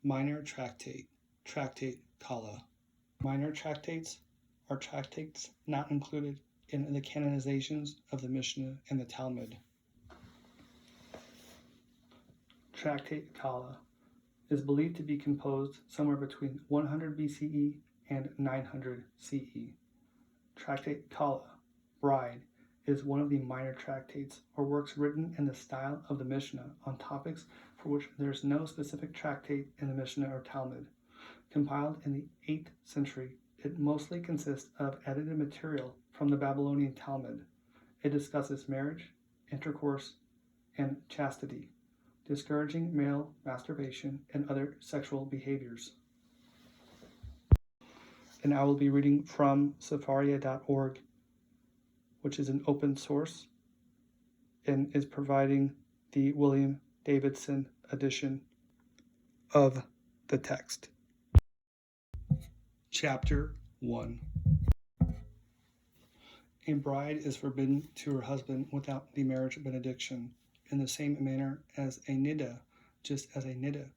Minor Tractate, Tractate Kallah. Minor tractates are tractates not included in the canonizations of the Mishnah and the Talmud. Tractate Kallah is believed to be composed somewhere between 100 BCE and 900 CE. Tractate Kallah, Bride, is one of the minor tractates or works written in the style of the Mishnah on topics for which there is no specific tractate in the Mishnah or Talmud. Compiled in the 8th century, it mostly consists of edited material from the Babylonian Talmud. It discusses marriage, intercourse, and chastity, discouraging male masturbation and other sexual behaviors. And I will be reading from Sepharia.org, which is an open source and is providing the William Davidson edition of the text. Chapter 1. A bride is forbidden to her husband without the marriage benediction, in the same manner as a niddah, just as a niddah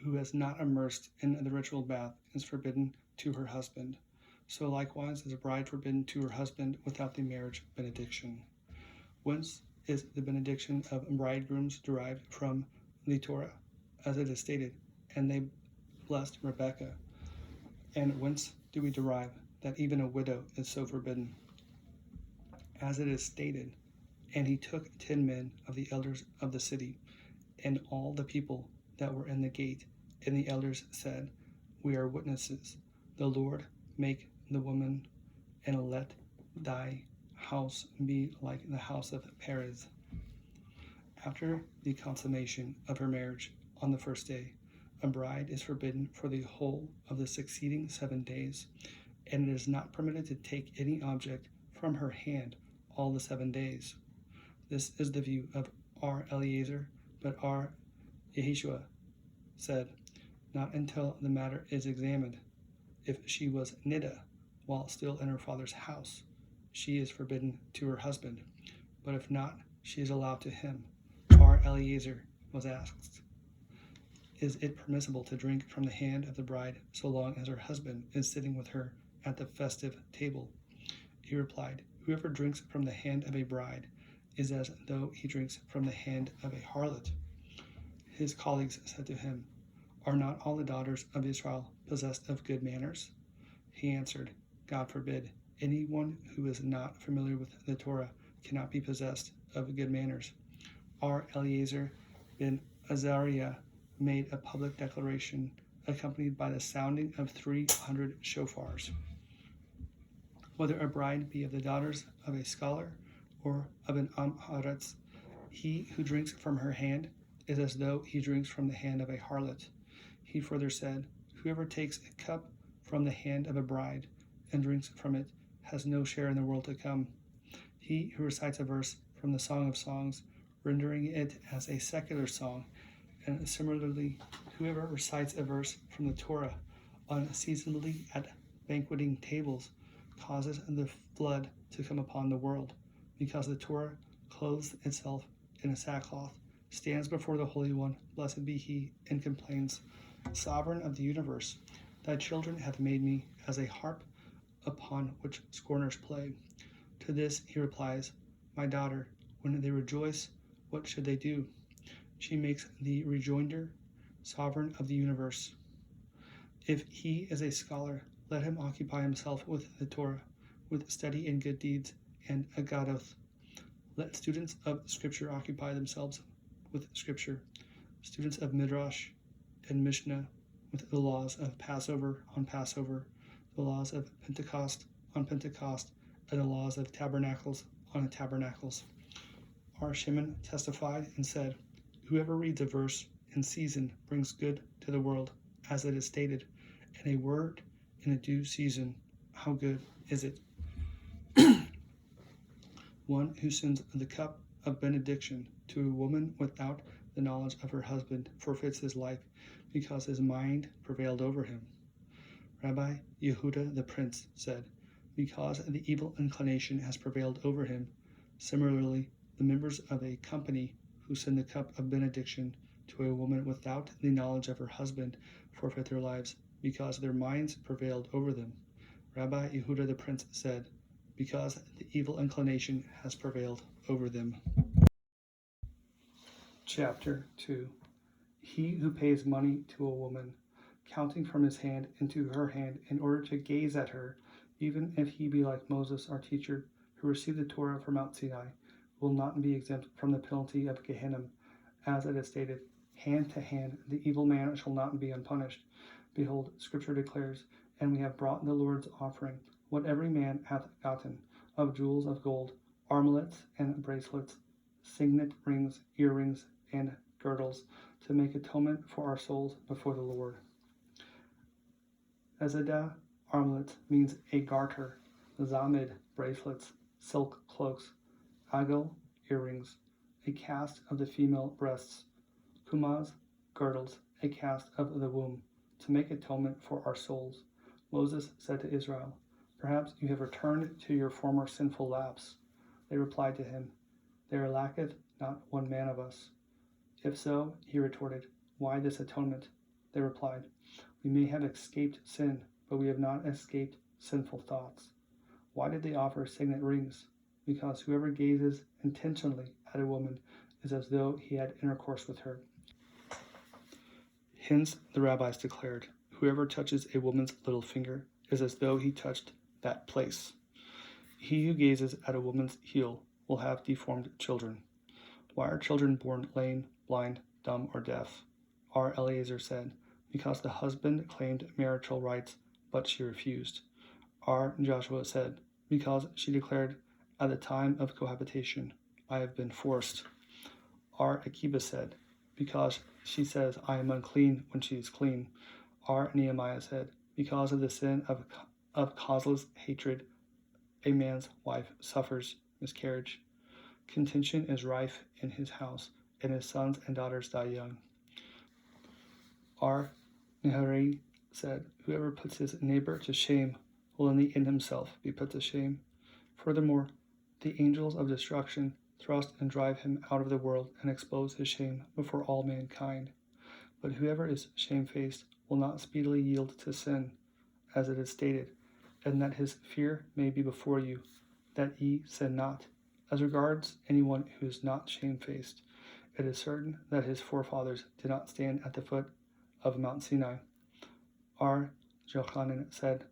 who has not immersed in the ritual bath is forbidden to her husband. So likewise is a bride forbidden to her husband without the marriage benediction. Whence is the benediction of bridegrooms derived from the Torah, as it is stated, and they blessed Rebekah? And whence do we derive that even a widow is so forbidden? As it is stated, and he took 10 men of the elders of the city, and all the people that were in the gate, and the elders said, We are witnesses. The Lord make the woman, and let thy house be like the house of Perez. After the consummation of her marriage on the first day, a bride is forbidden for the whole of the succeeding 7 days, and it is not permitted to take any object from her hand all the 7 days. This is the view of R. Eliezer, but R. Yeshua said, not until the matter is examined. If she was niddah while still in her father's house, she is forbidden to her husband, but if not, she is allowed to him. R. Eliezer was asked, Is it permissible to drink from the hand of the bride so long as her husband is sitting with her at the festive table? He replied, Whoever drinks from the hand of a bride is as though he drinks from the hand of a harlot. His colleagues said to him, Are not all the daughters of Israel possessed of good manners? He answered, God forbid. Anyone who is not familiar with the Torah cannot be possessed of good manners. R. Eliezer ben Azariah made a public declaration accompanied by the sounding of 300 shofars. Whether a bride be of the daughters of a scholar or of an Am Haaretz, he who drinks from her hand is as though he drinks from the hand of a harlot. He further said, Whoever takes a cup from the hand of a bride and drinks from it has no share in the world to come. He who recites a verse from the Song of Songs, rendering it as a secular song, and similarly, whoever recites a verse from the Torah unseasonably at banqueting tables causes the flood to come upon the world, because the Torah clothes itself in a sackcloth, stands before the Holy One, blessed be he, and complains, Sovereign of the universe, thy children have made me as a harp upon which scorners play. To this he replies, My daughter, when they rejoice, what should they do? She makes the rejoinder, Sovereign of the universe. If he is a scholar, let him occupy himself with the Torah, with study in good deeds and agadoth. Let students of Scripture occupy themselves with Scripture, students of Midrash and Mishnah with the laws of Passover on Passover, the laws of Pentecost on Pentecost, and the laws of tabernacles on tabernacles. R. Shimon testified and said, Whoever reads a verse in season brings good to the world, as it is stated, and a word in a due season, how good is it? One who sends the cup of benediction to a woman without the knowledge of her husband forfeits his life, because his mind prevailed over him. Rabbi Yehuda the Prince said, Because the evil inclination has prevailed over him. Similarly, the members of a company who send the cup of benediction to a woman without the knowledge of her husband forfeit their lives, because their minds prevailed over them. Rabbi Yehuda the Prince said, because the evil inclination has prevailed over them. Chapter 2. He who pays money to a woman, counting from his hand into her hand in order to gaze at her, even if he be like Moses our teacher, who received the Torah from Mount Sinai, will not be exempt from the penalty of Gehenna, as it is stated, hand to hand, the evil man shall not be unpunished. Behold, Scripture declares, and we have brought the Lord's offering, what every man hath gotten, of jewels of gold, armlets and bracelets, signet rings, earrings, and girdles, to make atonement for our souls before the Lord. Ezeda, armlet, means a garter. Zamid, bracelets, silk cloaks. Agel, earrings, a cast of the female breasts. Kumaz, girdles, a cast of the womb, to make atonement for our souls. Moses said to Israel, perhaps you have returned to your former sinful lapse. They replied to him, there lacketh not one man of us. If so, he retorted, why this atonement? They replied, we may have escaped sin, but we have not escaped sinful thoughts. Why did they offer signet rings? Because whoever gazes intentionally at a woman is as though he had intercourse with her. Hence the rabbis declared, whoever touches a woman's little finger is as though he touched that place. He who gazes at a woman's heel will have deformed children. Why are children born lame, blind, dumb, or deaf? R. Eliezer said, because the husband claimed marital rights, but she refused. R. Joshua said, because she declared at the time of cohabitation, I have been forced. R. Akiba said, because she says, I am unclean when she is clean. R. Nehemiah said, because of the sin of causeless hatred, a man's wife suffers miscarriage. Contention is rife in his house, and his sons and daughters die young. R. Nehari said, whoever puts his neighbor to shame will in the end himself be put to shame. Furthermore, the angels of destruction thrust and drive him out of the world and expose his shame before all mankind. But whoever is shamefaced will not speedily yield to sin, as it is stated, and that his fear may be before you, that ye sin not. As regards anyone who is not shamefaced, it is certain that his forefathers did not stand at the foot of Mount Sinai. R. Jochanan said,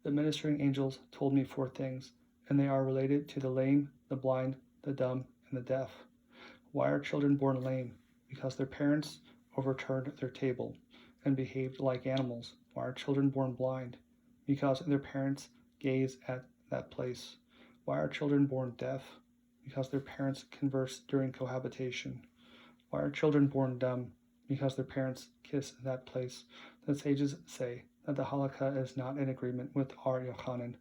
the ministering angels told me 4 things, and they are related to the lame, the blind, the dumb, and the deaf. Why are children born lame? Because their parents overturned their table and behaved like animals. Why are children born blind? Because their parents gaze at that place. Why are children born deaf? Because their parents converse during cohabitation. Why are children born dumb? Because their parents kiss that place. The sages say that the halakha is not in agreement with R. Yochanan,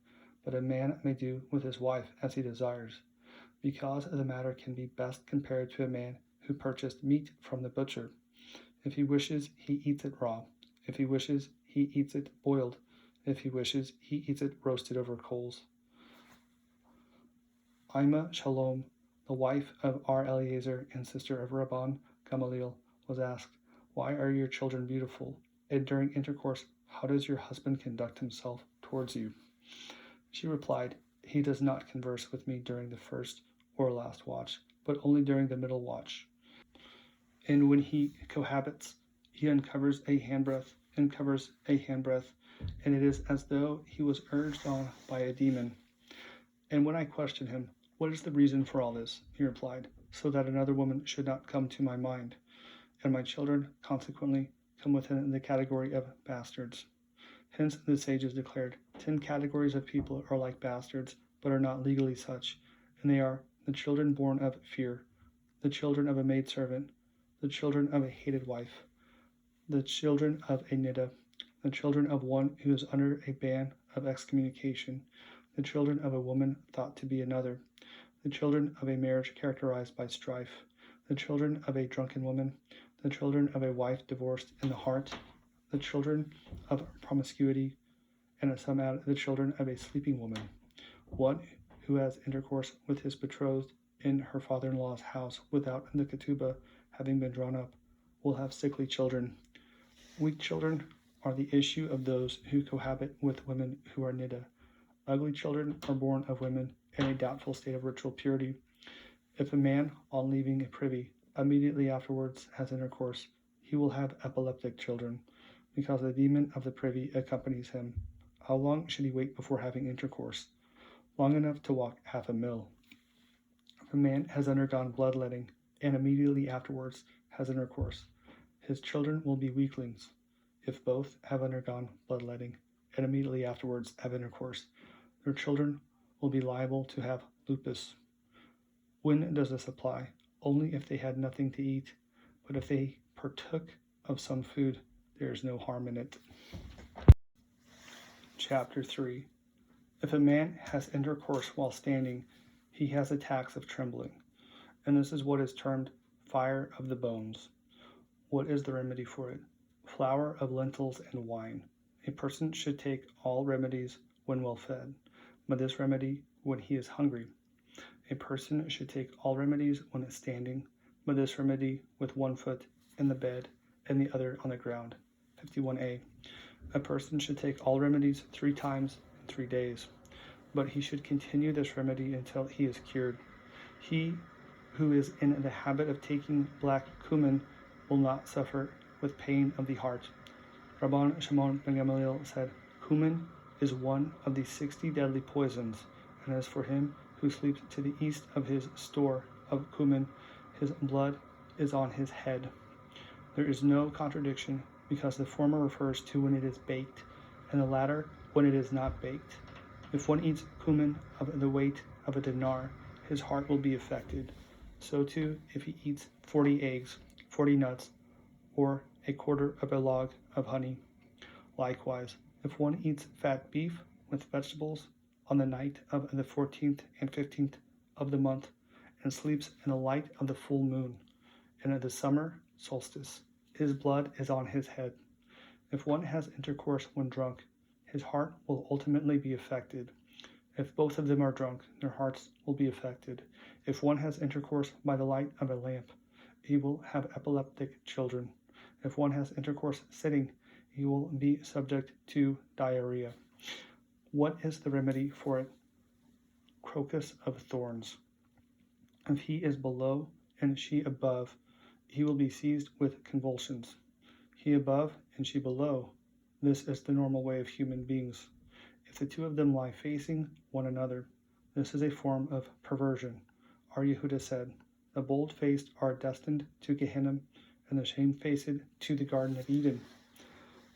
but a man may do with his wife as he desires, because the matter can be best compared to a man who purchased meat from the butcher. If he wishes, he eats it raw. If he wishes, he eats it boiled. If he wishes, he eats it roasted over coals. Ima Shalom, the wife of R. Eliezer and sister of Rabban Gamaliel, was asked, why are your children beautiful? And during intercourse, how does your husband conduct himself towards you? She replied, he does not converse with me during the first or last watch, but only during the middle watch. And when he cohabits, he uncovers a handbreadth and covers a handbreadth, and it is as though he was urged on by a demon. And when I questioned him, what is the reason for all this? He replied, so that another woman should not come to my mind, and my children consequently come within the category of bastards. Hence the sages declared, 10 categories of people are like bastards, but are not legally such, and they are the children born of fear, the children of a maidservant, the children of a hated wife, the children of a niddah, the children of one who is under a ban of excommunication, the children of a woman thought to be another, the children of a marriage characterized by strife, the children of a drunken woman, the children of a wife divorced in the heart, the children of promiscuity, and some add the children of a sleeping woman, one who has intercourse with his betrothed in her father-in-law's house without the ketubah having been drawn up, will have sickly children. Weak children are the issue of those who cohabit with women who are niddah. Ugly children are born of women in a doubtful state of ritual purity. If a man, on leaving a privy, immediately afterwards has intercourse, he will have epileptic children, because the demon of the privy accompanies him. How long should he wait before having intercourse? Long enough to walk half a mile. If a man has undergone bloodletting, and immediately afterwards has intercourse, his children will be weaklings. If both have undergone bloodletting, and immediately afterwards have intercourse, their children will be liable to have lupus. When does this apply? Only if they had nothing to eat, but if they partook of some food, there is no harm in it. Chapter 3. If a man has intercourse while standing, he has attacks of trembling, and this is what is termed fire of the bones. What is the remedy for it? Flour of lentils and wine. A person should take all remedies when well fed, but this remedy when he is hungry. A person should take all remedies when standing, but this remedy with one foot in the bed and the other on the ground. 51a. A person should take all remedies 3 times in 3 days, but he should continue this remedy until he is cured. He who is in the habit of taking black cumin will not suffer with pain of the heart. Rabban Shimon ben Gamaliel said, "Cumin is one of the 60 deadly poisons, and as for him who sleeps to the east of his store of cumin, his blood is on his head." There is no contradiction, because the former refers to when it is baked, and the latter when it is not baked. If one eats cumin of the weight of a dinar, his heart will be affected. So too, if he eats 40 eggs, 40 nuts, or a quarter of a log of honey. Likewise, if one eats fat beef with vegetables on the night of the 14th and 15th of the month, and sleeps in the light of the full moon, and at the summer solstice, his blood is on his head. If one has intercourse when drunk, his heart will ultimately be affected. If both of them are drunk, their hearts will be affected. If one has intercourse by the light of a lamp, he will have epileptic children. If one has intercourse sitting, he will be subject to diarrhea. What is the remedy for it? Crocus of thorns. If he is below and she above, he will be seized with convulsions. He above and she below. This is the normal way of human beings. If the two of them lie facing one another, this is a form of perversion. Our Yehuda said, "The bold-faced are destined to Gehenna, and the shamefaced to the Garden of Eden."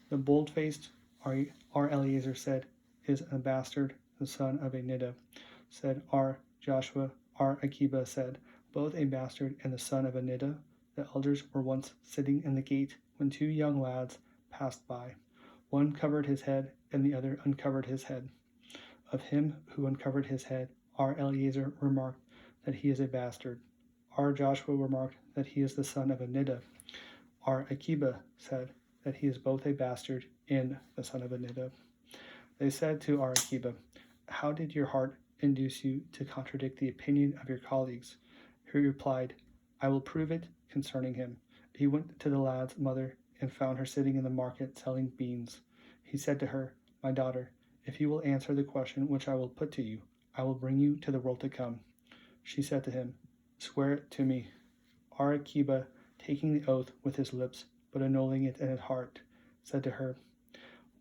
The bold-faced, our Eliezer said, is a bastard, the son of a niddah. Said our Joshua, our Akiba said, both a bastard and the son of a niddah. The elders were once sitting in the gate when 2 young lads passed by. One covered his head, and the other uncovered his head. Of him who uncovered his head, our Eliezer remarked that he is a bastard. Our Joshua remarked that he is the son of a niddah. Our Akiba said that he is both a bastard and the son of a niddah. They said to our Akiba, "How did your heart induce you to contradict the opinion of your colleagues?" He replied, "I will prove it concerning him." He went to the lad's mother and found her sitting in the market selling beans. He said to her, "My daughter, if you will answer the question which I will put to you, I will bring you to the world to come." She said to him, "Swear it to me." Our Akiba, taking the oath with his lips, but annulling it in his heart, said to her,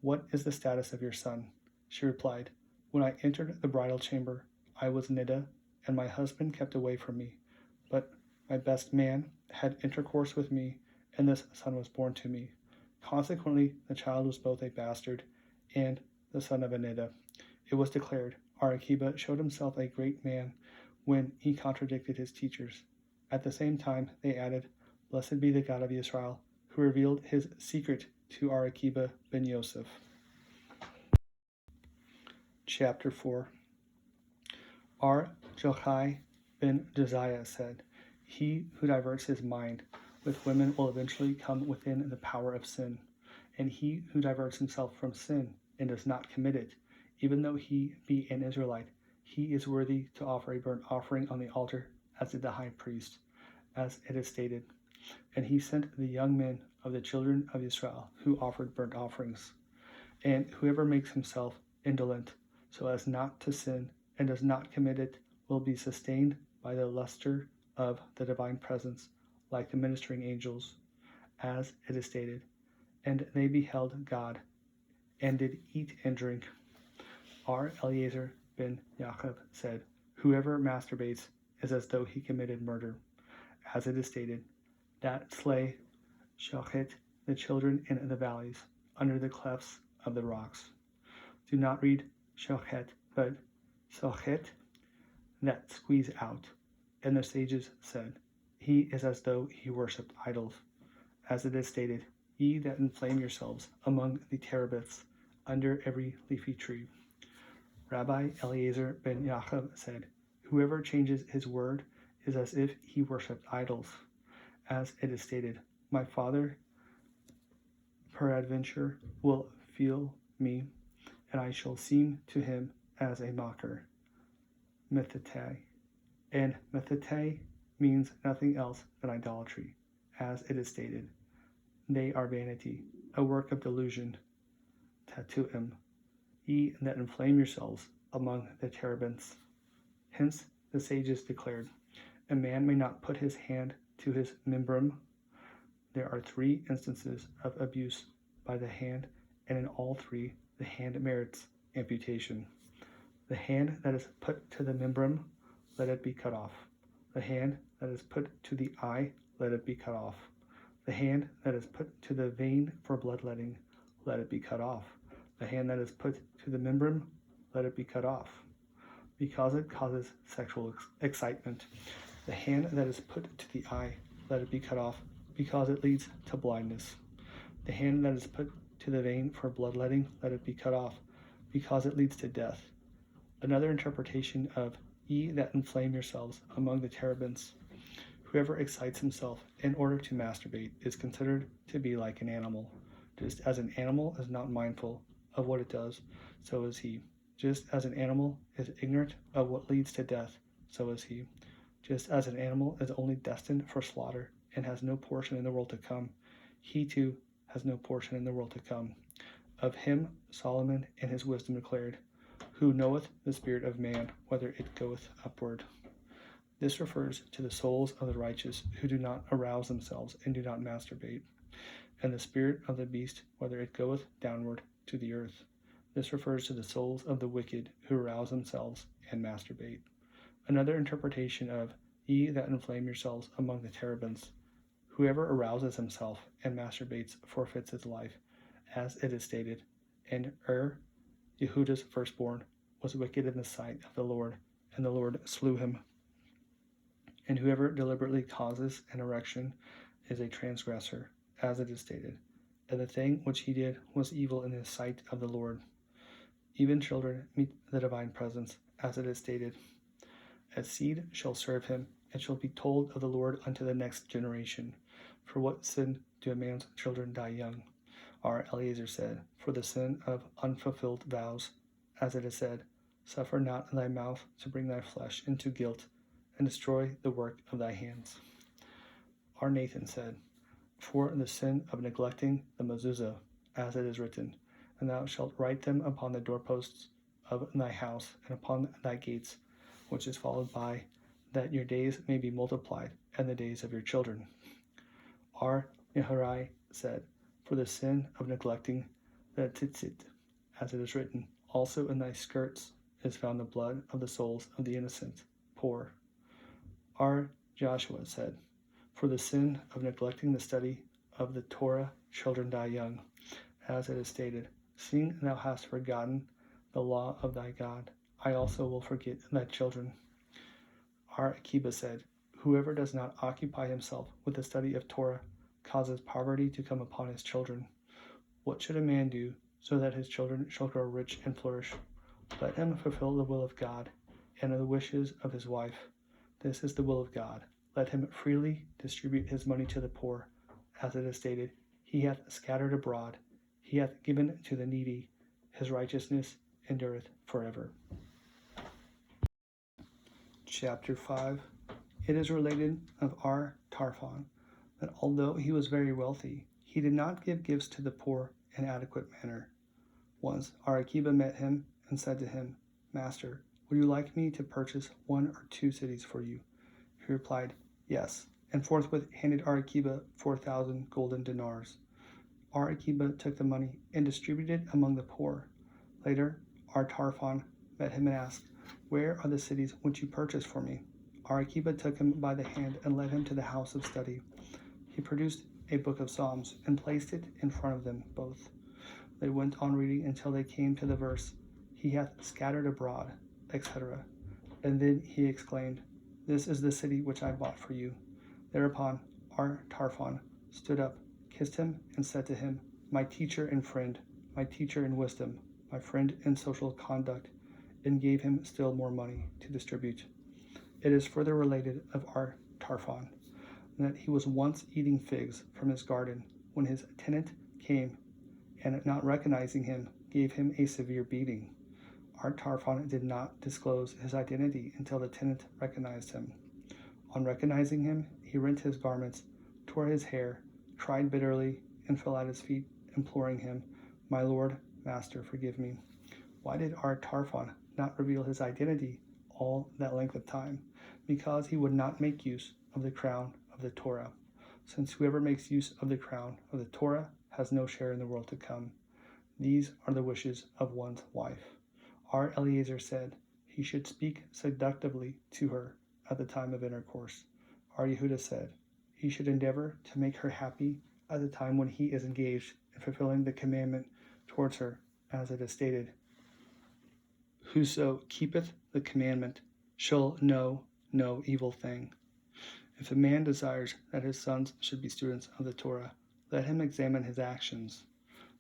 "What is the status of your son?" She replied, "When I entered the bridal chamber, I was niddah, and my husband kept away from me. But my best man had intercourse with me, and this son was born to me. Consequently, the child was both a bastard and the son of a niddah." It was declared, our Akiba showed himself a great man when he contradicted his teachers. At the same time, they added, "Blessed be the God of Israel, who revealed his secret to our Akiba ben Yosef." Chapter 4. Our Jochai ben Josiah said, "He who diverts his mind with women will eventually come within the power of sin, and he who diverts himself from sin and does not commit it, even though he be an Israelite, he is worthy to offer a burnt offering on the altar, as did the high priest, as it is stated, And he sent the young men of the children of Israel who offered burnt offerings. And whoever makes himself indolent so as not to sin and does not commit it will be sustained by the luster of the divine presence, like the ministering angels, as it is stated. And they beheld God, and did eat and drink. Our Eliezer ben Yaakov said, whoever masturbates is as though he committed murder, as it is stated, that slay shochet the children in the valleys, under the clefts of the rocks. Do not read shochet, but sochet, that squeeze out. And the sages said, he is as though he worshipped idols, as it is stated, ye that inflame yourselves among the terebinths, under every leafy tree. Rabbi Eliezer ben Yaakov said, whoever changes his word is as if he worshipped idols, as it is stated, my father peradventure will feel me, and I shall seem to him as a mocker. Methete. And methete means nothing else than idolatry, as it is stated. They are vanity, a work of delusion. Tatuim. Ye that inflame yourselves among the terebinths. Hence the sages declared, a man may not put his hand to his membrum. There are 3 instances of abuse by the hand, and in all 3 the hand merits amputation. The hand that is put to the membrum, let it be cut off. The hand that is put to the eye, let it be cut off. The hand that is put to the vein for bloodletting, let it be cut off. The hand that is put to the membrum, let it be cut off, because it causes sexual excitement. The hand that is put to the eye, let it be cut off, because it leads to blindness. The hand that is put to the vein for bloodletting, let it be cut off, because it leads to death. Another interpretation of ye that inflame yourselves among the terebinths. Whoever excites himself in order to masturbate is considered to be like an animal. Just as an animal is not mindful of what it does, so is he. Just as an animal is ignorant of what leads to death, so is he. Just as an animal is only destined for slaughter and has no portion in the world to come, he too has no portion in the world to come. Of him Solomon in his wisdom declared, who knoweth the spirit of man, whether it goeth upward. This refers to the souls of the righteous who do not arouse themselves and do not masturbate, and the spirit of the beast, whether it goeth downward to the earth. This refers to the souls of the wicked who arouse themselves and masturbate. Another interpretation of ye that inflame yourselves among the terebinths. Whoever arouses himself and masturbates forfeits his life, as it is stated, and Yehuda's firstborn, was wicked in the sight of the Lord, and the Lord slew him. And whoever deliberately causes an erection is a transgressor, as it is stated, and the thing which he did was evil in the sight of the Lord. Even children meet the divine presence, as it is stated, a seed shall serve him, and shall be told of the Lord unto the next generation. For what sin do a man's children die young? Our Eliezer said, for the sin of unfulfilled vows, as it is said, suffer not thy mouth to bring thy flesh into guilt, and destroy the work of thy hands. Our Nathan said, for the sin of neglecting the mezuzah, as it is written, and thou shalt write them upon the doorposts of thy house and upon thy gates, which is followed by, that your days may be multiplied, and the days of your children. Our Neharai said, for the sin of neglecting the tzitzit, as it is written, also in thy skirts is found the blood of the souls of the innocent, poor. Our Joshua said, for the sin of neglecting the study of the Torah, children die young, as it is stated, seeing thou hast forgotten the law of thy God, I also will forget thy children. Our Akiba said, whoever does not occupy himself with the study of Torah causes poverty to come upon his children. What should a man do so that his children shall grow rich and flourish? Let him fulfill the will of God and the wishes of his wife. This is the will of God. Let him freely distribute his money to the poor, as it is stated, he hath scattered abroad, he hath given to the needy, his righteousness endureth forever. Chapter 5. It is related of our Tarfon, that although he was very wealthy, he did not give gifts to the poor in adequate manner. Once Arakiba met him and said to him, "Master, would you like me to purchase 1 or 2 cities for you?" He replied, "Yes," and forthwith handed Arakiba 4,000 golden dinars. Arakiba took the money and distributed it among the poor. Later, Tarfon met him and asked, "Where are the cities which you purchased for me?" Arakiba took him by the hand and led him to the house of study. He produced a book of Psalms and placed it in front of them both. They went on reading until they came to the verse, "He hath scattered abroad," etc. And then he exclaimed, "This is the city which I bought for you." Thereupon Tarfon stood up, kissed him, and said to him, "My teacher and friend, my teacher in wisdom, my friend in social conduct," and gave him still more money to distribute. It is further related of Tarfon that he was once eating figs from his garden when his tenant came and, not recognizing him, gave him a severe beating. Tarfon did not disclose his identity until the tenant recognized him. On recognizing him, he rent his garments, tore his hair, cried bitterly, and fell at his feet, imploring him, "My lord, master, forgive me." Why did Tarfon not reveal his identity all that length of time? Because he would not make use of the crown of the Torah, since whoever makes use of the crown of the Torah has no share in the world to come. These are the wishes of one's wife. Eliezer said he should speak seductively to her at the time of intercourse. Yehuda said he should endeavor to make her happy at the time when he is engaged in fulfilling the commandment towards her, as it is stated, "Whoso keepeth the commandment shall know no evil thing." If a man desires that his sons should be students of the Torah, let him examine his actions.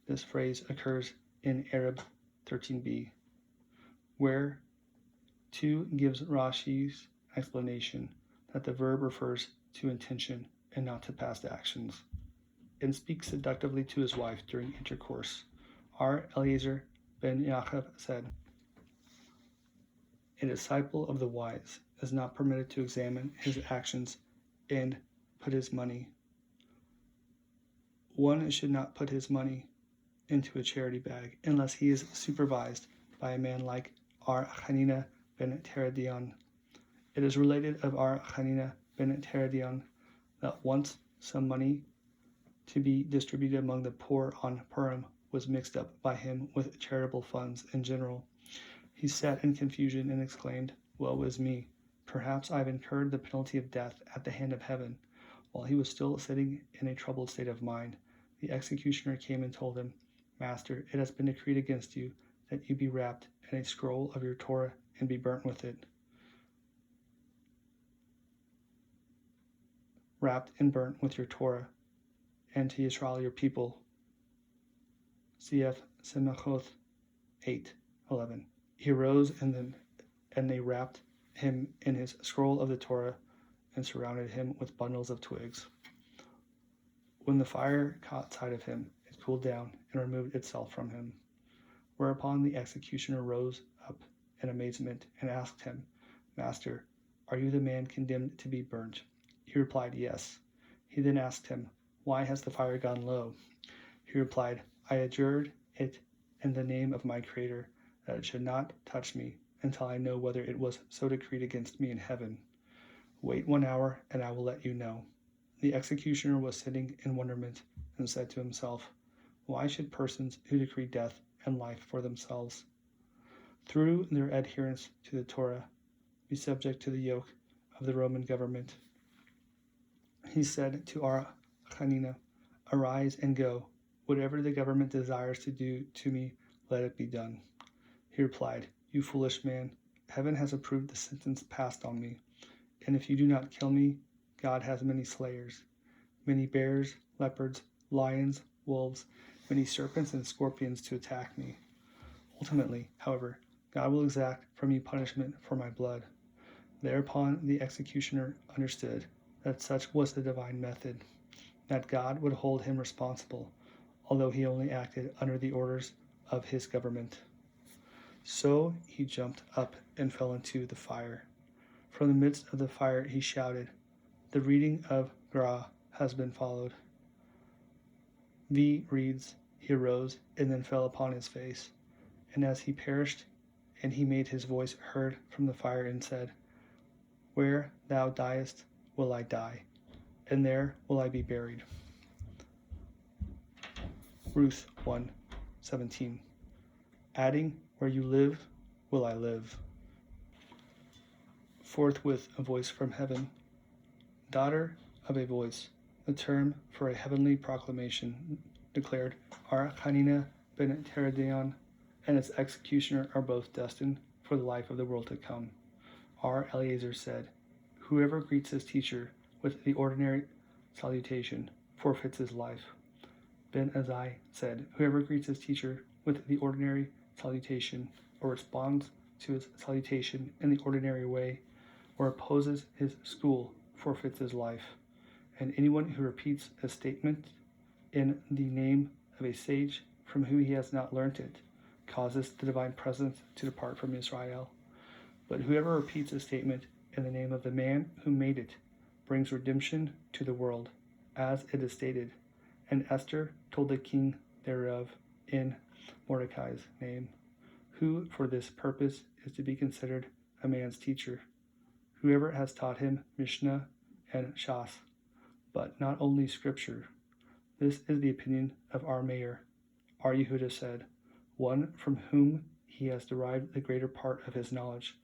This phrase occurs in Arab 13b, where 2 gives Rashi's explanation that the verb refers to intention and not to past actions, and speaks seductively to his wife during intercourse. Eliezer ben Yaakov said, "A disciple of the wise is not permitted to examine his actions and put his money. One should not put his money into a charity bag unless he is supervised by a man like Hanina ben Teredion." It is related of Hanina ben Teredion that once some money to be distributed among the poor on Purim was mixed up by him with charitable funds in general. He sat in confusion and exclaimed, "Woe is me! Perhaps I have incurred the penalty of death at the hand of heaven." While he was still sitting in a troubled state of mind, the executioner came and told him, "Master, it has been decreed against you that you be wrapped in a scroll of your Torah and be burnt with it." Wrapped and burnt with your Torah, and to Yisrael your people. Cf. Semachoth 8:11. He rose and they wrapped him in his scroll of the Torah and surrounded him with bundles of twigs. When the fire caught sight of him, it cooled down and removed itself from him. Whereupon the executioner rose up in amazement and asked him, "Master, are you the man condemned to be burnt?" He replied, "Yes." He then asked him, "Why has the fire gone low?" He replied, "I adjured it in the name of my Creator that it should not touch me until I know whether it was so decreed against me in heaven. Wait 1 hour and I will let you know." The executioner was sitting in wonderment and said to himself, "Why should persons who decree death and life for themselves, through their adherence to the Torah, be subject to the yoke of the Roman government?" He said to Hanina, "Arise and go. Whatever the government desires to do to me, let it be done." He replied, "You foolish man, heaven has approved the sentence passed on me, and if you do not kill me, God has many slayers, many bears, leopards, lions, wolves, many serpents and scorpions to attack me. Ultimately, however, God will exact from you punishment for my blood." Thereupon the executioner understood that such was the divine method, that God would hold him responsible, although he only acted under the orders of his government. So he jumped up and fell into the fire. From the midst of the fire he shouted, "The reading of Gra has been followed. V reads, he arose and then fell upon his face. And as he perished, and he made his voice heard from the fire and said, where thou diest will I die, and there will I be buried. Ruth 1:17. Adding, where you live will I live. Forthwith a voice from heaven. Daughter of a voice, the term for a heavenly proclamation, declared, Our Hanina ben Teredeon and its executioner are both destined for the life of the world to come. R. Eleazar said, whoever greets his teacher with the ordinary salutation forfeits his life. Ben Azai said, whoever greets his teacher with the ordinary salutation or responds to his salutation in the ordinary way or opposes his school forfeits his life. And anyone who repeats a statement in the name of a sage from whom he has not learnt it causes the divine presence to depart from Israel. But whoever repeats a statement in the name of the man who made it brings redemption to the world, as it is stated. And Esther told the king thereof in Mordecai's name, who for this purpose is to be considered a man's teacher, whoever has taught him Mishnah and Shas, but not only Scripture. This is the opinion of our mayor. Ar Yehuda said, one from whom he has derived the greater part of his knowledge.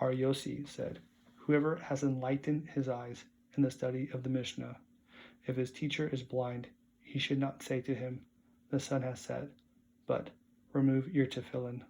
Ar Yossi said, whoever has enlightened his eyes in the study of the Mishnah. If his teacher is blind, he should not say to him, the sun has set, but remove your tefillin.